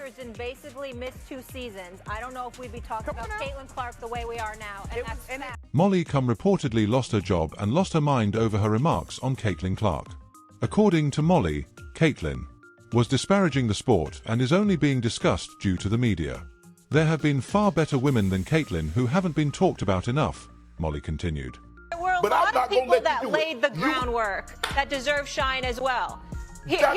years and basically missed 2 seasons. I don't know if we'd be talking about Caitlin Clark the way we are now. And Molly Qerim reportedly lost her job and lost her mind over her remarks on Caitlin Clark. According to Molly, Caitlin was disparaging the sport and is only being discussed due to the media. There have been far better women than Caitlin who haven't been talked about enough, Molly continued. there were a lot of people that laid the groundwork that deserve shine as well. Here's what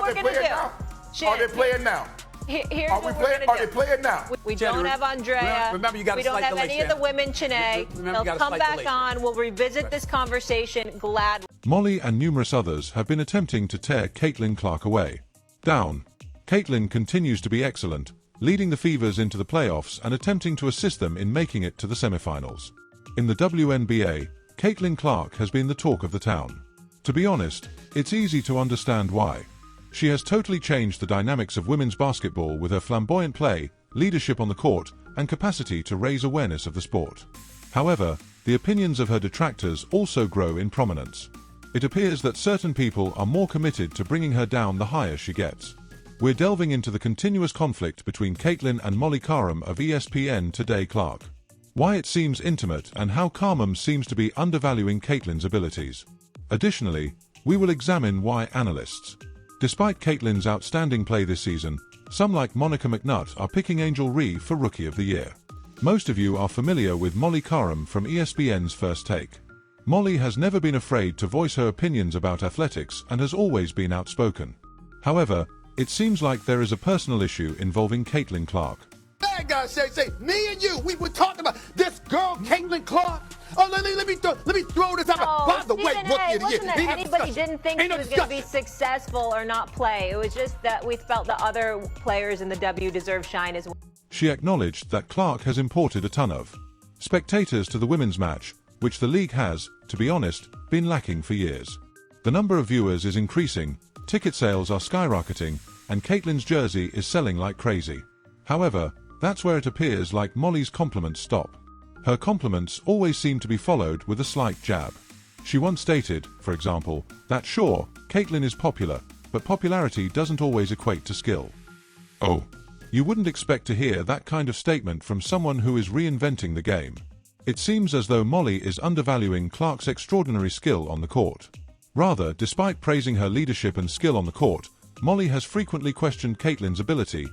we're going to do. Are they playing now? Here's what we're going to do. Are they playing now? We don't have Andrea. Remember, you got we don't have any of the women, Chanae. They'll come back on. We'll revisit this conversation gladly. Molly and numerous others have been attempting to tear Caitlin Clark away. Down. Caitlin continues to be excellent, leading the Fevers into the playoffs and attempting to assist them in making it to the semifinals. In the WNBA, Caitlin Clark has been the talk of the town. To be honest, it's easy to understand why. She has totally changed the dynamics of women's basketball with her flamboyant play, leadership on the court, and capacity to raise awareness of the sport. However, the opinions of her detractors also grow in prominence. It appears that certain people are more committed to bringing her down the higher she gets. We're delving into the continuous conflict between Caitlin and Molly Qerim of ESPN Today Clark. Why it seems intimate and how Qerim seems to be undervaluing Caitlin's abilities. Additionally, we will examine why analysts, despite Caitlin's outstanding play this season, some like Monica McNutt are picking Angel Reeve for Rookie of the Year. Most of you are familiar with Molly Qerim from ESPN's First Take. Molly has never been afraid to voice her opinions about athletics and has always been outspoken. However, it seems like there is a personal issue involving Caitlin Clark. Bad guys say, me and you, we were talking about this girl, Caitlin Clark. Oh, let me throw this out. By the way, Rookie of the Year. That anybody didn't think she was going to be successful or not play. It was just that we felt that other players in the W deserve shine as well. She acknowledged that Clark has imported a ton of spectators to the women's match, which the league has, to be honest, been lacking for years. The number of viewers is increasing, ticket sales are skyrocketing, and Caitlin's jersey is selling like crazy. However, that's where it appears like Molly's compliments stop. Her compliments always seem to be followed with a slight jab. She once stated, for example, that sure, Caitlin is popular, but popularity doesn't always equate to skill. Oh, you wouldn't expect to hear that kind of statement from someone who is reinventing the game. It seems as though Molly is undervaluing Clark's extraordinary skill on the court. Rather, despite praising her leadership and skill on the court, Molly has frequently questioned Caitlin's ability,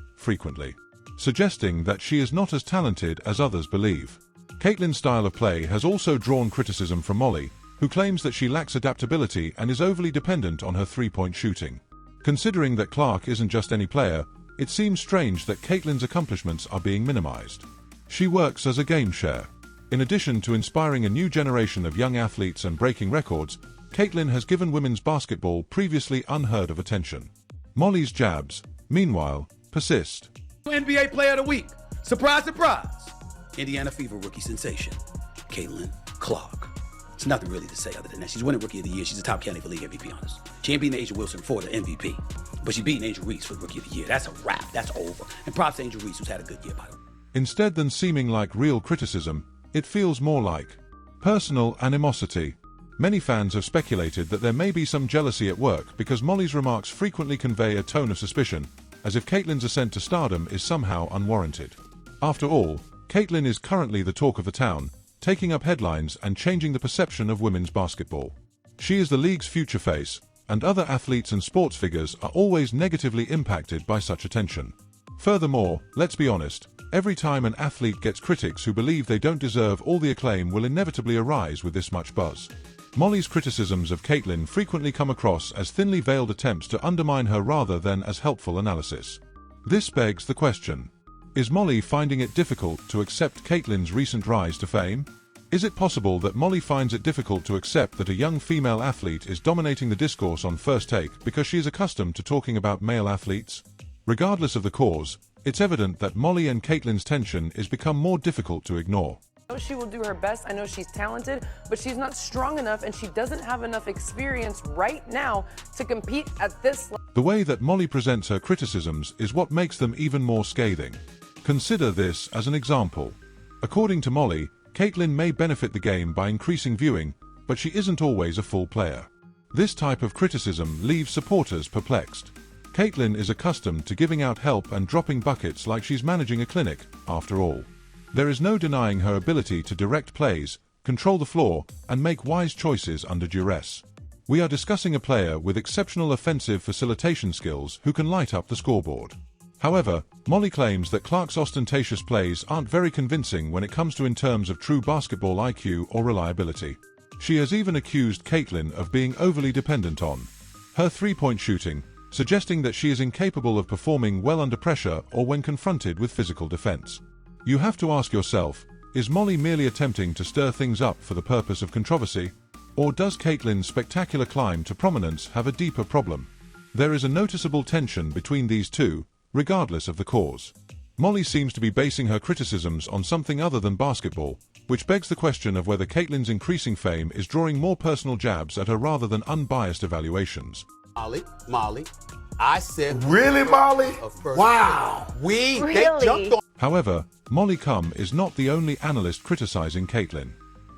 suggesting that she is not as talented as others believe. Caitlin's style of play has also drawn criticism from Molly, who claims that she lacks adaptability and is overly dependent on her three-point shooting. Considering that Clark isn't just any player, it seems strange that Caitlin's accomplishments are being minimized. She works as a game share. In addition to inspiring a new generation of young athletes and breaking records, Caitlin has given women's basketball previously unheard of attention. Molly's jabs, meanwhile, persist. NBA Player of the Week. Surprise, surprise. Indiana Fever rookie sensation, Caitlin Clark. It's nothing really to say other than that. She's winning Rookie of the Year. She's a top candidate for League MVP, honest. She ain't beating Angel Wilson for the MVP, but she beating Angel Reese for Rookie of the Year. That's a wrap. That's over. And props to Angel Reese, who's had a good year, by the way. Instead than seeming like real criticism, it feels more like personal animosity. Many fans have speculated that there may be some jealousy at work because Molly's remarks frequently convey a tone of suspicion, as if Caitlin's ascent to stardom is somehow unwarranted. After all, Caitlin is currently the talk of the town, taking up headlines and changing the perception of women's basketball. She is the league's future face, and other athletes and sports figures are always negatively impacted by such attention. Furthermore, let's be honest, every time an athlete gets critics who believe they don't deserve all the acclaim will inevitably arise with this much buzz. Molly's criticisms of Caitlin frequently come across as thinly veiled attempts to undermine her rather than as helpful analysis. This begs the question: is Molly finding it difficult to accept Caitlin's recent rise to fame? Is it possible that Molly finds it difficult to accept that a young female athlete is dominating the discourse on First Take because she is accustomed to talking about male athletes? Regardless of the cause, it's evident that Molly and Caitlin's tension is become more difficult to ignore. I know she will do her best. I know she's talented, but she's not strong enough and she doesn't have enough experience right now to compete at this level. The way that Molly presents her criticisms is what makes them even more scathing. Consider this as an example. According to Molly, Caitlin may benefit the game by increasing viewing, but she isn't always a full player. This type of criticism leaves supporters perplexed. Caitlin is accustomed to giving out help and dropping buckets like she's managing a clinic, after all. There is no denying her ability to direct plays, control the floor, and make wise choices under duress. We are discussing a player with exceptional offensive facilitation skills who can light up the scoreboard. However, Molly claims that Clark's ostentatious plays aren't very convincing when it comes to in terms of true basketball IQ or reliability. She has even accused Caitlin of being overly dependent on her three-point shooting, suggesting that she is incapable of performing well under pressure or when confronted with physical defense. You have to ask yourself, is Molly merely attempting to stir things up for the purpose of controversy? Or does Caitlin's spectacular climb to prominence have a deeper problem? There is a noticeable tension between these two, regardless of the cause. Molly seems to be basing her criticisms on something other than basketball, which begs the question of whether Caitlin's increasing fame is drawing more personal jabs at her rather than unbiased evaluations. Molly, I said... Really, Molly? Wow. They jumped on... However, Molly Qerim is not the only analyst criticizing Caitlin.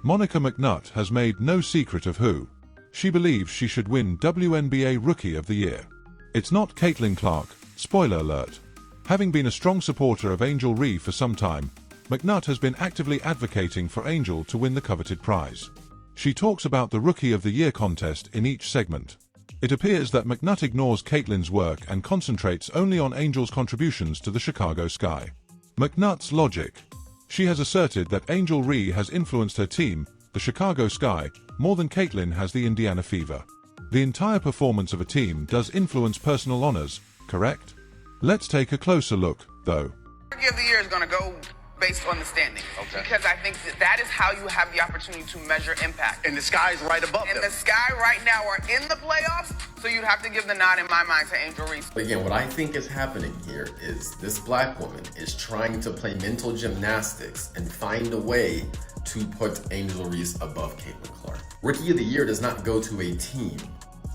Monica McNutt has made no secret of who she believes she should win WNBA Rookie of the Year. It's not Caitlin Clark, spoiler alert. Having been a strong supporter of Angel Reeve for some time, McNutt has been actively advocating for Angel to win the coveted prize. She talks about the Rookie of the Year contest in each segment. It appears that McNutt ignores Caitlin's work and concentrates only on Angel's contributions to the Chicago Sky. McNutt's logic. She has asserted that Angel Reeve has influenced her team, the Chicago Sky, more than Caitlin has the Indiana Fever. The entire performance of a team does influence personal honors, correct? Let's take a closer look, though. Rookie of the Year is going to go based on the standings. Okay. Because I think that is how you have the opportunity to measure impact. And the sky is right above them. And the Sky right now are in the playoffs, so you'd have to give the nod in my mind to Angel Reeve. But again, what I think is happening here is this black woman is trying to play mental gymnastics and find a way to put Angel Reeve above Caitlin Clark. Rookie of the Year does not go to a team.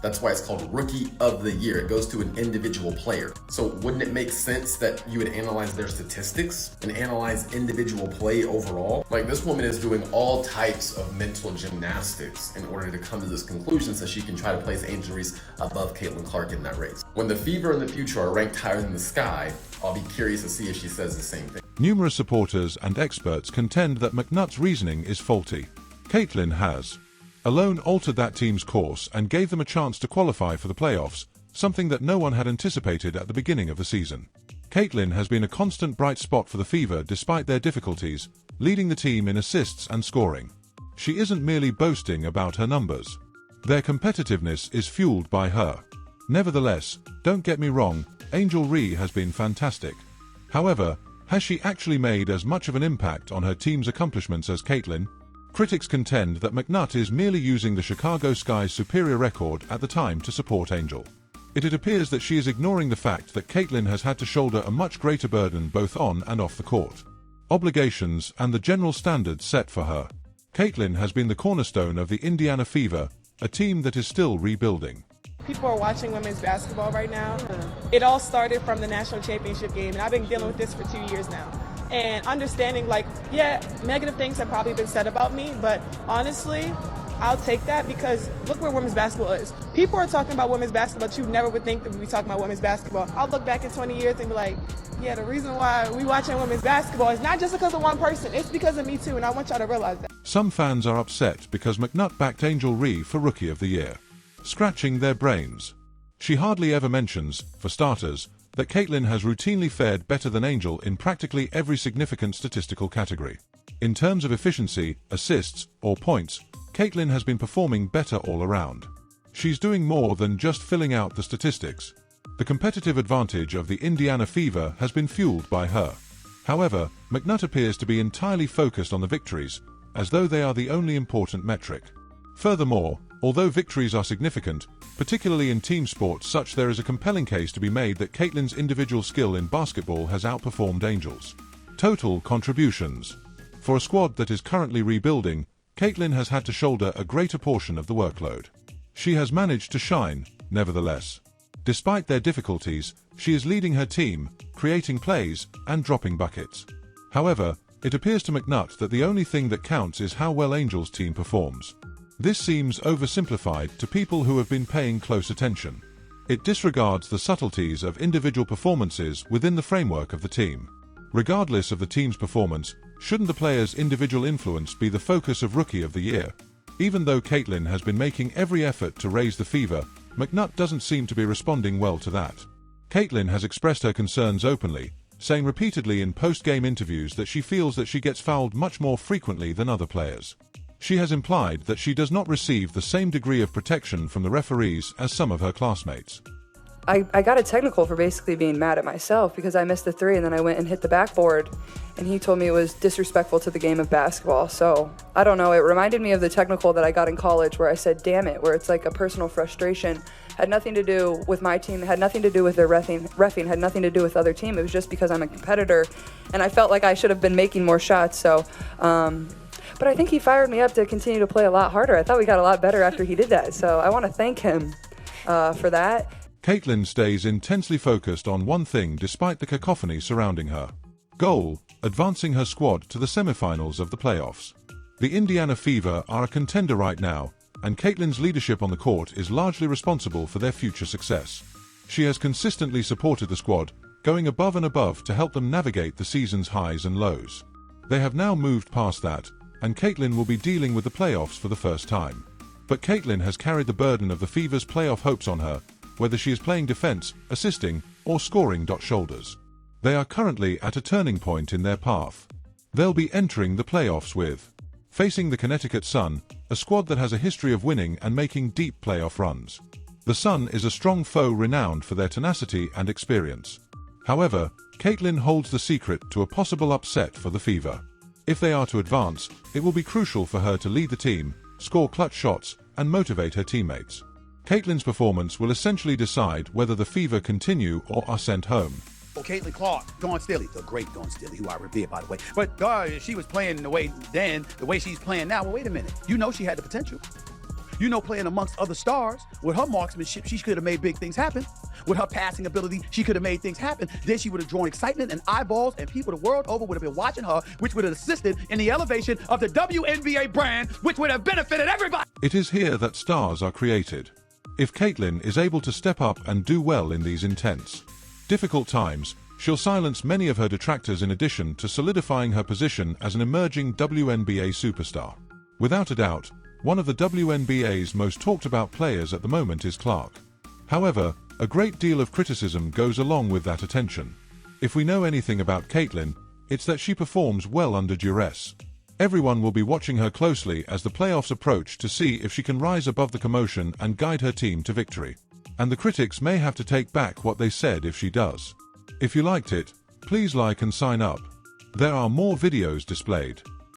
That's why it's called Rookie of the Year. It goes to an individual player. So wouldn't it make sense that you would analyze their statistics and analyze individual play overall? Like, this woman is doing all types of mental gymnastics in order to come to this conclusion so she can try to place Angel Reeve above Caitlin Clark in that race. When the Fever and the Future are ranked higher than the Sky, I'll be curious to see if she says the same thing. Numerous supporters and experts contend that McNutt's reasoning is faulty. Caitlin has alone altered that team's course and gave them a chance to qualify for the playoffs, something that no one had anticipated at the beginning of the season. Caitlin has been a constant bright spot for the Fever despite their difficulties, leading the team in assists and scoring. She isn't merely boasting about her numbers. Their competitiveness is fueled by her. Nevertheless, don't get me wrong, Angel Reeve has been fantastic. However, has she actually made as much of an impact on her team's accomplishments as Caitlin? Critics contend that McNutt is merely using the Chicago Sky's superior record at the time to support Angel. It appears that she is ignoring the fact that Caitlin has had to shoulder a much greater burden both on and off the court. Obligations and the general standards set for her. Caitlin has been the cornerstone of the Indiana Fever, a team that is still rebuilding. People are watching women's basketball right now. It all started from the national championship game, and I've been dealing with this for 2 years now. And understanding, like, yeah, negative things have probably been said about me, but honestly, I'll take that because look where women's basketball is. People are talking about women's basketball, but you never would think that we'd be talking about women's basketball. I'll look back in 20 years and be like, yeah, the reason why we watching women's basketball is not just because of one person, it's because of me too, and I want y'all to realize that. Some fans are upset because McNutt backed Angel Reeve for Rookie of the Year, scratching their brains. She hardly ever mentions, for starters, that Caitlin has routinely fared better than Angel in practically every significant statistical category. In terms of efficiency, assists, or points, Caitlin has been performing better all around. She's doing more than just filling out the statistics. The competitive advantage of the Indiana Fever has been fueled by her. However, McNutt appears to be entirely focused on the victories, as though they are the only important metric. Furthermore, although victories are significant, particularly in team sports there is a compelling case to be made that Caitlin's individual skill in basketball has outperformed Angel's. Total contributions. For a squad that is currently rebuilding, Caitlin has had to shoulder a greater portion of the workload. She has managed to shine, nevertheless. Despite their difficulties, she is leading her team, creating plays, and dropping buckets. However, it appears to McNutt that the only thing that counts is how well Angel's team performs. This seems oversimplified to people who have been paying close attention. It disregards the subtleties of individual performances within the framework of the team. Regardless of the team's performance, shouldn't the player's individual influence be the focus of Rookie of the Year? Even though Caitlin has been making every effort to raise the fever, McNutt doesn't seem to be responding well to that. Caitlin has expressed her concerns openly, saying repeatedly in post-game interviews that she feels that she gets fouled much more frequently than other players. She has implied that she does not receive the same degree of protection from the referees as some of her classmates. I got a technical for basically being mad at myself because I missed the three and then I went and hit the backboard, and he told me it was disrespectful to the game of basketball. So I don't know, it reminded me of the technical that I got in college where I said damn it, where it's like a personal frustration. Had nothing to do with my team, had nothing to do with their reffing, had nothing to do with other team. It was just because I'm a competitor and I felt like I should have been making more shots. So but I think he fired me up to continue to play a lot harder. I thought we got a lot better after he did that. So I want to thank him for that. Caitlin stays intensely focused on one thing despite the cacophony surrounding her. Goal: advancing her squad to the semifinals of the playoffs. The Indiana Fever are a contender right now, and Caitlin's leadership on the court is largely responsible for their future success. She has consistently supported the squad, going above and above to help them navigate the season's highs and lows. They have now moved past that, and Caitlin will be dealing with the playoffs for the first time. But Caitlin has carried the burden of the Fever's playoff hopes on her, whether she is playing defense, assisting, or scoring. Shoulders. They are currently at a turning point in their path. They'll be entering the playoffs with facing the Connecticut Sun, a squad that has a history of winning and making deep playoff runs. The Sun is a strong foe renowned for their tenacity and experience. However, Caitlin holds the secret to a possible upset for the Fever. If they are to advance, it will be crucial for her to lead the team, score clutch shots, and motivate her teammates. Caitlin's performance will essentially decide whether the Fever continue or are sent home. Oh, Caitlin Clark, Dawn Staley, the great Dawn Staley, who I revere, by the way. But she was playing the way then, the way she's playing now. Well, wait a minute. You know she had the potential. You know, playing amongst other stars, with her marksmanship, she could have made big things happen. With her passing ability, she could have made things happen. Then she would have drawn excitement and eyeballs, and people the world over would have been watching her, which would have assisted in the elevation of the WNBA brand, which would have benefited everybody. It is here that stars are created. If Caitlin is able to step up and do well in these intense, difficult times, she'll silence many of her detractors in addition to solidifying her position as an emerging WNBA superstar. Without a doubt, one of the WNBA's most talked about players at the moment is Clark. However, a great deal of criticism goes along with that attention. If we know anything about Caitlin, it's that she performs well under duress. Everyone will be watching her closely as the playoffs approach to see if she can rise above the commotion and guide her team to victory. And the critics may have to take back what they said if she does. If you liked it, please like and sign up. There are more videos displayed.